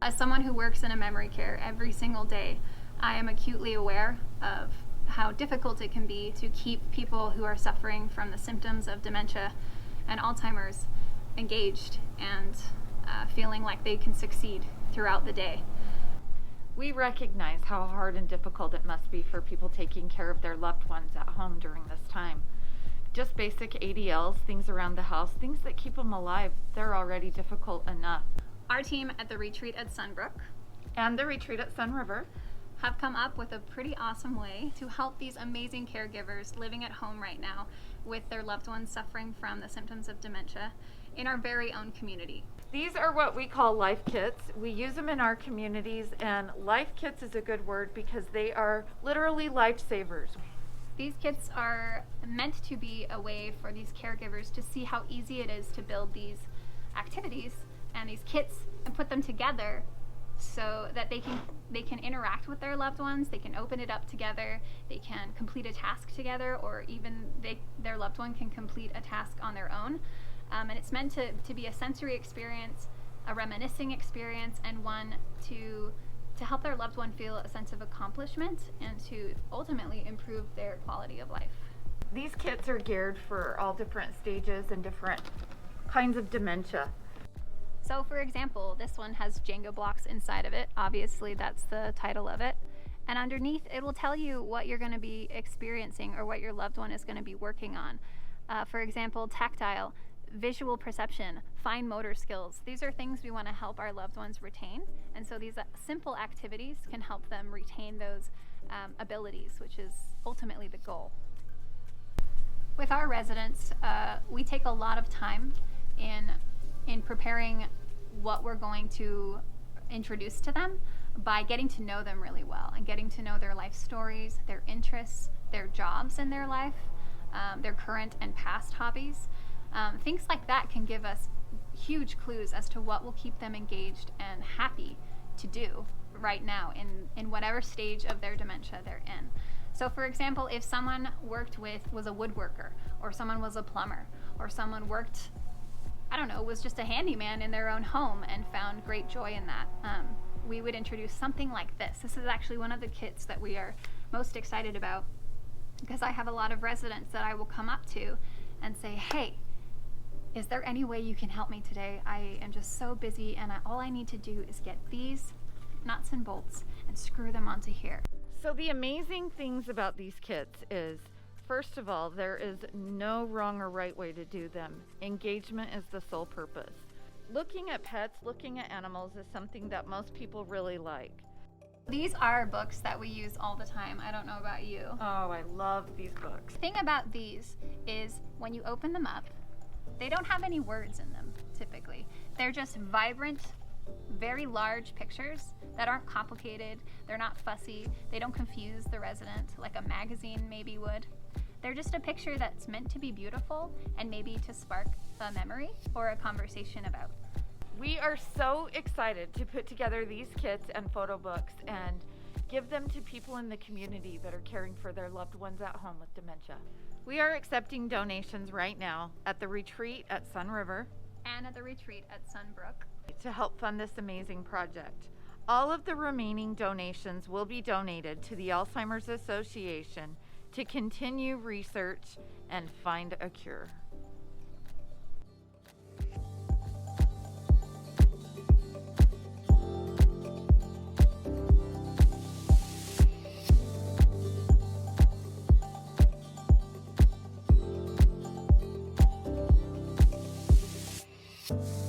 As someone who works in a memory care every single day, I am acutely aware of how difficult it can be to keep people who are suffering from the symptoms of dementia and Alzheimer's engaged and feeling like they can succeed throughout the day. We recognize how hard and difficult it must be for people taking care of their loved ones at home during this time. Just basic ADLs, things around the house, things that keep them alive, they're already difficult enough. Our team at the retreat at Sunbrook And the retreat at Sun River have come up with a pretty awesome way to help these amazing caregivers living at home right now with their loved ones suffering from the symptoms of dementia in our very own community. These are what we call life kits. We use them in our communities, and life kits is a good word because they are literally lifesavers. These kits are meant to be a way for these caregivers to see how easy it is to build these activities and these kits and put them together so that they can interact with their loved ones, they can open it up together, they can complete a task together, or even their loved one can complete a task on their own. And it's meant to be a sensory experience, a reminiscing experience, and one to help their loved one feel a sense of accomplishment and to ultimately improve their quality of life. These kits are geared for all different stages and different kinds of dementia. So for example, this one has Jenga blocks inside of it. Obviously that's the title of it. And underneath it will tell you what you're going to be experiencing or what your loved one is going to be working on. For example, tactile, visual perception, fine motor skills. These are things we want to help our loved ones retain. And so these simple activities can help them retain those abilities, which is ultimately the goal. With our residents, we take a lot of time in preparing what we're going to introduce to them by getting to know them really well and getting to know their life stories, their interests, their jobs in their life, their current and past hobbies. Things like that can give us huge clues as to what will keep them engaged and happy to do right now in whatever stage of their dementia they're in. So for example, if someone was a woodworker, or someone was a plumber, or someone worked, was just a handyman in their own home and found great joy in that, we would introduce something like this. This is actually one of the kits that we are most excited about because I have a lot of residents that I will come up to and say, hey, is there any way you can help me today? I am just so busy and all I need to do is get these nuts and bolts and screw them onto here. So the amazing things about these kits is, first of all, there is no wrong or right way to do them. Engagement is the sole purpose. Looking at pets, looking at animals is something that most people really like. These are books that we use all the time. I don't know about you. Oh, I love these books. The thing about these is when you open them up, they don't have any words in them, typically. They're just vibrant, very large pictures that aren't complicated, they're not fussy, they don't confuse the resident like a magazine maybe would. They're just a picture that's meant to be beautiful and maybe to spark a memory or a conversation about. We are so excited to put together these kits and photo books and give them to people in the community that are caring for their loved ones at home with dementia. We are accepting donations right now at the retreat at Sun River and at the retreat at Sunbrook to help fund this amazing project. All of the remaining donations will be donated to the Alzheimer's Association to continue research and find a cure. you.